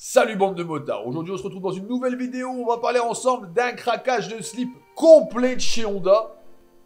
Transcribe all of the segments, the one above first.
Salut bande de motards, aujourd'hui on se retrouve dans une nouvelle vidéo où on va parler ensemble d'un craquage de slip complet de chez Honda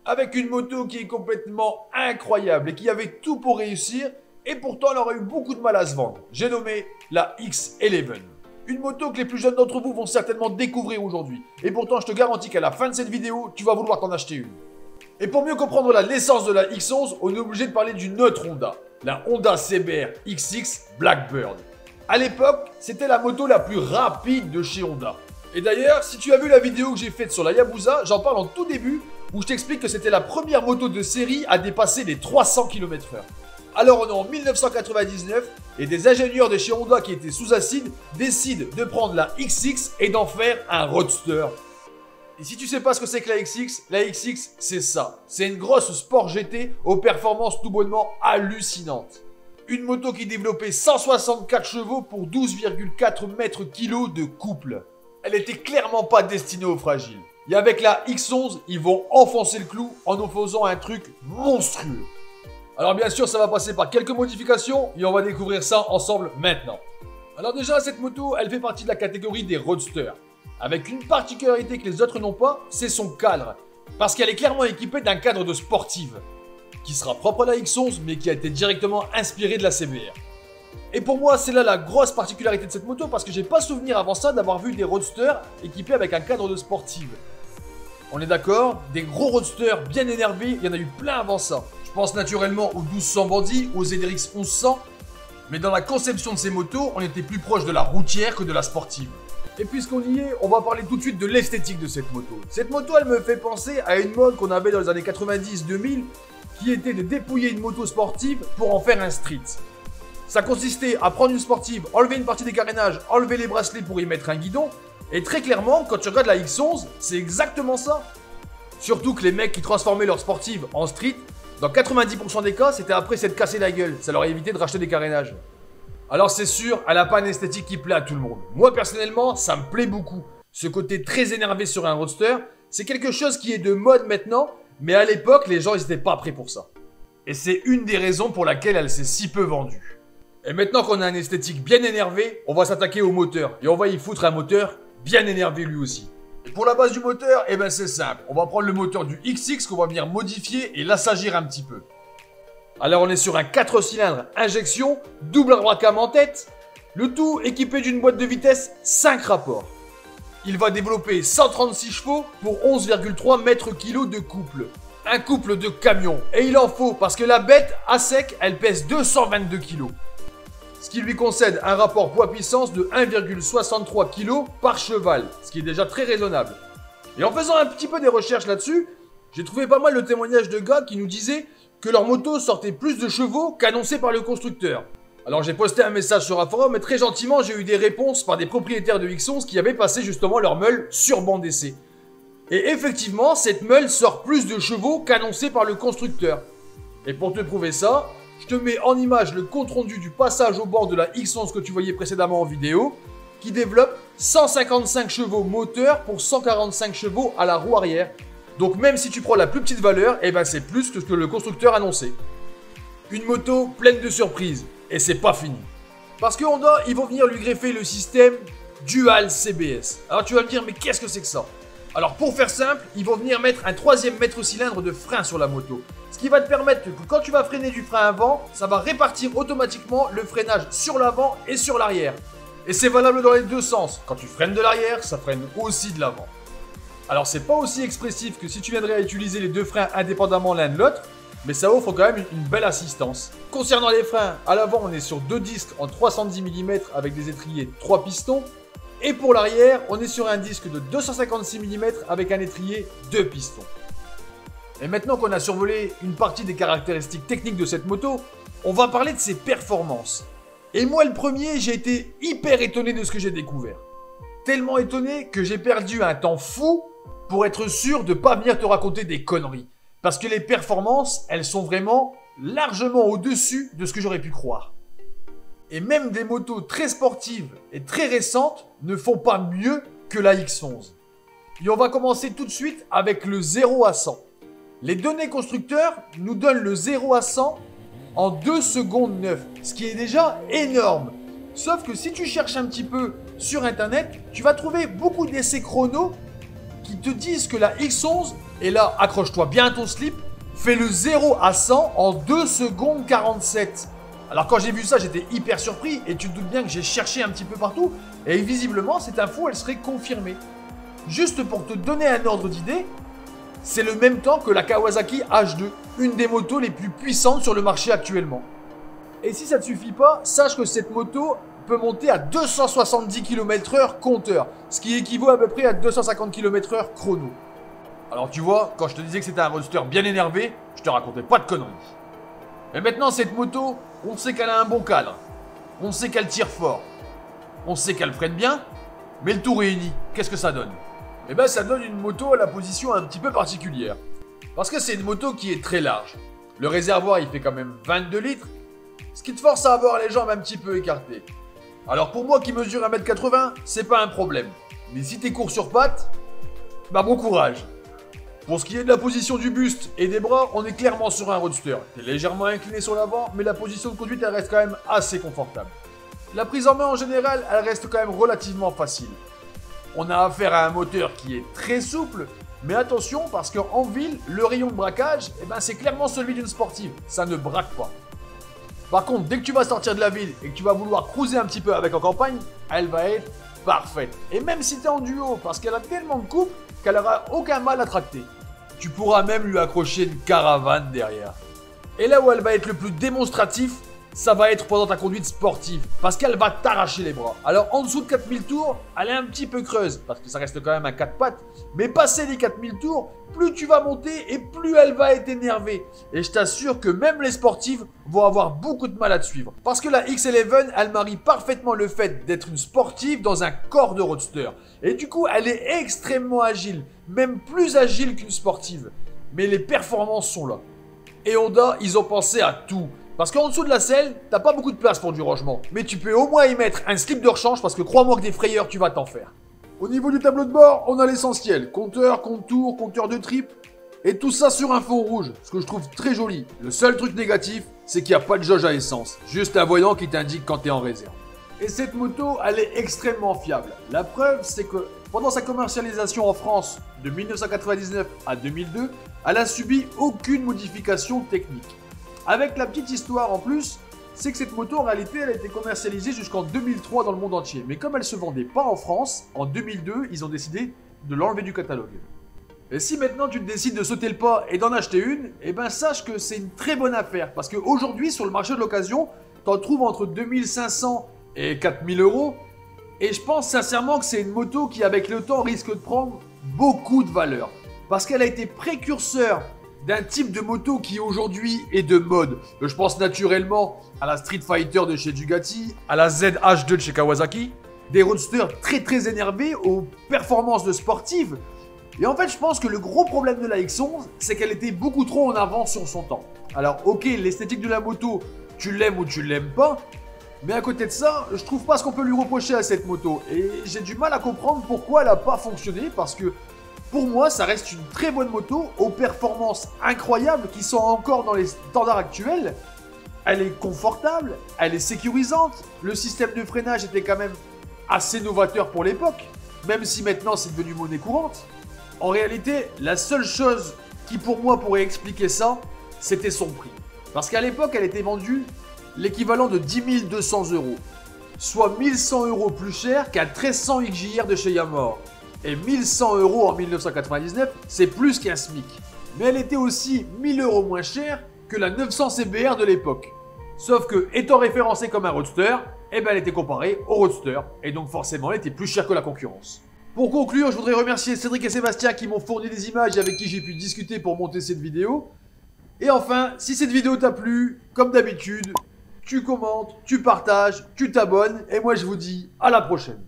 avec une moto qui est complètement incroyable et qui avait tout pour réussir et pourtant elle aurait eu beaucoup de mal à se vendre. J'ai nommé la X11. Une moto que les plus jeunes d'entre vous vont certainement découvrir aujourd'hui et pourtant je te garantis qu'à la fin de cette vidéo, tu vas vouloir t'en acheter une. Et pour mieux comprendre l'essence de la X11, on est obligé de parler d'une autre Honda, la Honda CBR XX Blackbird. A l'époque, c'était la moto la plus rapide de chez Honda. Et d'ailleurs, si tu as vu la vidéo que j'ai faite sur la Yabusa, j'en parle en tout début, où je t'explique que c'était la première moto de série à dépasser les 300 km/h. Alors on est en 1999, et des ingénieurs de chez Honda qui étaient sous acide décident de prendre la XX et d'en faire un roadster. Et si tu sais pas ce que c'est que la XX, c'est ça. C'est une grosse sport GT aux performances tout bonnement hallucinantes. Une moto qui développait 164 chevaux pour 12,4 mètres-kg de couple. Elle était clairement pas destinée aux fragiles. Et avec la X11, ils vont enfoncer le clou en nous faisant un truc monstrueux. Alors bien sûr, ça va passer par quelques modifications et on va découvrir ça ensemble maintenant. Alors déjà, cette moto, elle fait partie de la catégorie des roadsters. Avec une particularité que les autres n'ont pas, c'est son cadre. Parce qu'elle est clairement équipée d'un cadre de sportive, qui sera propre à la X11 mais qui a été directement inspiré de la CBR. Et pour moi, c'est là la grosse particularité de cette moto parce que j'ai pas souvenir avant ça d'avoir vu des roadsters équipés avec un cadre de sportive. On est d'accord, des gros roadsters bien énervés, il y en a eu plein avant ça. Je pense naturellement aux 1200 bandits, aux ZRX 1100, mais dans la conception de ces motos, on était plus proche de la routière que de la sportive. Et puisqu'on y est, on va parler tout de suite de l'esthétique de cette moto. Cette moto, elle me fait penser à une mode qu'on avait dans les années 90-2000, qui était de dépouiller une moto sportive pour en faire un street. Ça consistait à prendre une sportive, enlever une partie des carénages, enlever les bracelets pour y mettre un guidon, et très clairement, quand tu regardes la X11, c'est exactement ça. Surtout que les mecs qui transformaient leur sportive en street, dans 90% des cas, c'était après s'être cassé la gueule, ça leur a évité de racheter des carénages. Alors c'est sûr, elle n'a pas une esthétique qui plaît à tout le monde. Moi personnellement, ça me plaît beaucoup. Ce côté très énervé sur un roadster, c'est quelque chose qui est de mode maintenant, mais à l'époque, les gens n'étaient pas prêts pour ça. Et c'est une des raisons pour laquelle elle s'est si peu vendue. Et maintenant qu'on a un esthétique bien énervé, on va s'attaquer au moteur. Et on va y foutre un moteur bien énervé lui aussi. Et pour la base du moteur, eh ben c'est simple. On va prendre le moteur du XX qu'on va venir modifier et l'assagir un petit peu. Alors on est sur un 4 cylindres injection, double arbre à cam en tête. Le tout équipé d'une boîte de vitesse 5 rapports. Il va développer 136 chevaux pour 11,3 mètres-kg de couple. Un couple de camion. Et il en faut parce que la bête, à sec, elle pèse 222 kg. Ce qui lui concède un rapport poids-puissance de 1,63 kg par cheval. Ce qui est déjà très raisonnable. Et en faisant un petit peu des recherches là-dessus, j'ai trouvé pas mal de témoignages de gars qui nous disaient que leur moto sortait plus de chevaux qu'annoncé par le constructeur. Alors j'ai posté un message sur un forum et très gentiment j'ai eu des réponses par des propriétaires de X11 qui avaient passé justement leur meule sur banc d'essai. Et effectivement, cette meule sort plus de chevaux qu'annoncé par le constructeur. Et pour te prouver ça, je te mets en image le compte rendu du passage au banc de la X11 que tu voyais précédemment en vidéo, qui développe 155 chevaux moteur pour 145 chevaux à la roue arrière. Donc même si tu prends la plus petite valeur, eh ben c'est plus que ce que le constructeur annonçait. Une moto pleine de surprises. Et c'est pas fini. Parce que Honda, ils vont venir lui greffer le système Dual CBS. Alors tu vas me dire, mais qu'est-ce que c'est que ça? Alors pour faire simple, ils vont venir mettre un troisième mètre-cylindre de frein sur la moto. Ce qui va te permettre que quand tu vas freiner du frein avant, ça va répartir automatiquement le freinage sur l'avant et sur l'arrière. Et c'est valable dans les deux sens. Quand tu freines de l'arrière, ça freine aussi de l'avant. Alors c'est pas aussi expressif que si tu viendrais à utiliser les deux freins indépendamment l'un de l'autre, mais ça offre quand même une belle assistance. Concernant les freins, à l'avant on est sur deux disques en 310 mm avec des étriers 3 pistons. Et pour l'arrière, on est sur un disque de 256 mm avec un étrier 2 pistons. Et maintenant qu'on a survolé une partie des caractéristiques techniques de cette moto, on va parler de ses performances. Et moi le premier, j'ai été hyper étonné de ce que j'ai découvert. Tellement étonné que j'ai perdu un temps fou pour être sûr de ne pas venir te raconter des conneries. Parce que les performances, elles sont vraiment largement au-dessus de ce que j'aurais pu croire. Et même des motos très sportives et très récentes ne font pas mieux que la X11. Et on va commencer tout de suite avec le 0 à 100. Les données constructeurs nous donnent le 0 à 100 en 2 secondes 9, ce qui est déjà énorme. Sauf que si tu cherches un petit peu sur internet, tu vas trouver beaucoup d'essais chrono qui te disent que la X11, et là accroche-toi bien à ton slip, fait le 0 à 100 en 2 secondes 47. Alors quand j'ai vu ça, j'étais hyper surpris et tu te doutes bien que j'ai cherché un petit peu partout et visiblement cette info elle serait confirmée. Juste pour te donner un ordre d'idée, c'est le même temps que la Kawasaki H2, une des motos les plus puissantes sur le marché actuellement. Et si ça ne te suffit pas, sache que cette moto peut monter à 270 km/h compteur, ce qui équivaut à peu près à 250 km/h chrono. Alors tu vois, quand je te disais que c'était un roadster bien énervé, je te racontais pas de conneries. Et maintenant cette moto, on sait qu'elle a un bon cadre, on sait qu'elle tire fort, on sait qu'elle freine bien, mais le tout réuni, qu'est-ce que ça donne? Eh ben ça donne une moto à la position un petit peu particulière. Parce que c'est une moto qui est très large. Le réservoir il fait quand même 22 litres, ce qui te force à avoir les jambes un petit peu écartées. Alors pour moi qui mesure 1m80, c'est pas un problème. Mais si t'es court sur pattes, bah bon courage. Pour ce qui est de la position du buste et des bras, on est clairement sur un roadster. T'es légèrement incliné sur l'avant, mais la position de conduite elle reste quand même assez confortable. La prise en main en général, elle reste quand même relativement facile. On a affaire à un moteur qui est très souple, mais attention parce qu'en ville, le rayon de braquage, eh ben, c'est clairement celui d'une sportive. Ça ne braque pas. Par contre, dès que tu vas sortir de la ville et que tu vas vouloir cruiser un petit peu avec en campagne, elle va être parfaite. Et même si tu es en duo, parce qu'elle a tellement de couple qu'elle n'aura aucun mal à tracter. Tu pourras même lui accrocher une caravane derrière. Et là où elle va être le plus démonstratif, ça va être pendant ta conduite sportive, parce qu'elle va t'arracher les bras. Alors en dessous de 4000 tours, elle est un petit peu creuse, parce que ça reste quand même un 4 pattes, mais passer les 4000 tours, plus tu vas monter et plus elle va être énervée. Et je t'assure que même les sportives vont avoir beaucoup de mal à te suivre. Parce que la X11, elle marie parfaitement le fait d'être une sportive dans un corps de roadster. Et du coup, elle est extrêmement agile, même plus agile qu'une sportive. Mais les performances sont là. Et Honda, ils ont pensé à tout. Parce qu'en dessous de la selle, t'as pas beaucoup de place pour du rangement. Mais tu peux au moins y mettre un slip de rechange parce que crois-moi que des frayeurs, tu vas t'en faire. Au niveau du tableau de bord, on a l'essentiel. Compteur, compte-tour, compteur de trip. Et tout ça sur un fond rouge, ce que je trouve très joli. Le seul truc négatif, c'est qu'il n'y a pas de jauge à essence. Juste un voyant qui t'indique quand t'es en réserve. Et cette moto, elle est extrêmement fiable. La preuve, c'est que pendant sa commercialisation en France de 1999 à 2002, elle a subi aucune modification technique. Avec la petite histoire en plus, c'est que cette moto en réalité elle a été commercialisée jusqu'en 2003 dans le monde entier. Mais comme elle se vendait pas en France, en 2002 ils ont décidé de l'enlever du catalogue. Et si maintenant tu décides de sauter le pas et d'en acheter une, eh ben sache que c'est une très bonne affaire. Parce qu'aujourd'hui sur le marché de l'occasion, t'en trouves entre 2500 et 4000 euros. Et je pense sincèrement que c'est une moto qui avec le temps risque de prendre beaucoup de valeur. Parce qu'elle a été précurseur d'un type de moto qui aujourd'hui est de mode. Je pense naturellement à la Street Fighter de chez Ducati, à la ZH2 de chez Kawasaki, des roadsters très énervés aux performances de sportives. Et en fait, je pense que le gros problème de la X11, c'est qu'elle était beaucoup trop en avance sur son temps. Alors ok, l'esthétique de la moto, tu l'aimes ou tu l'aimes pas, mais à côté de ça, je trouve pas ce qu'on peut lui reprocher à cette moto. Et j'ai du mal à comprendre pourquoi elle n'a pas fonctionné, parce que pour moi, ça reste une très bonne moto aux performances incroyables qui sont encore dans les standards actuels. Elle est confortable, elle est sécurisante, le système de freinage était quand même assez novateur pour l'époque, même si maintenant c'est devenu monnaie courante. En réalité, la seule chose qui pour moi pourrait expliquer ça, c'était son prix. Parce qu'à l'époque, elle était vendue l'équivalent de 10 200 €, soit 1100 € plus cher qu'un 1300 XJR de chez Yamaha. Et 1100 € en 1999, c'est plus qu'un SMIC. Mais elle était aussi 1000 € moins chère que la 900 CBR de l'époque. Sauf que, étant référencée comme un roadster, eh ben elle était comparée au roadster, et donc forcément elle était plus chère que la concurrence. Pour conclure, je voudrais remercier Cédric et Sébastien qui m'ont fourni des images et avec qui j'ai pu discuter pour monter cette vidéo. Et enfin, si cette vidéo t'a plu, comme d'habitude, tu commentes, tu partages, tu t'abonnes, et moi je vous dis à la prochaine.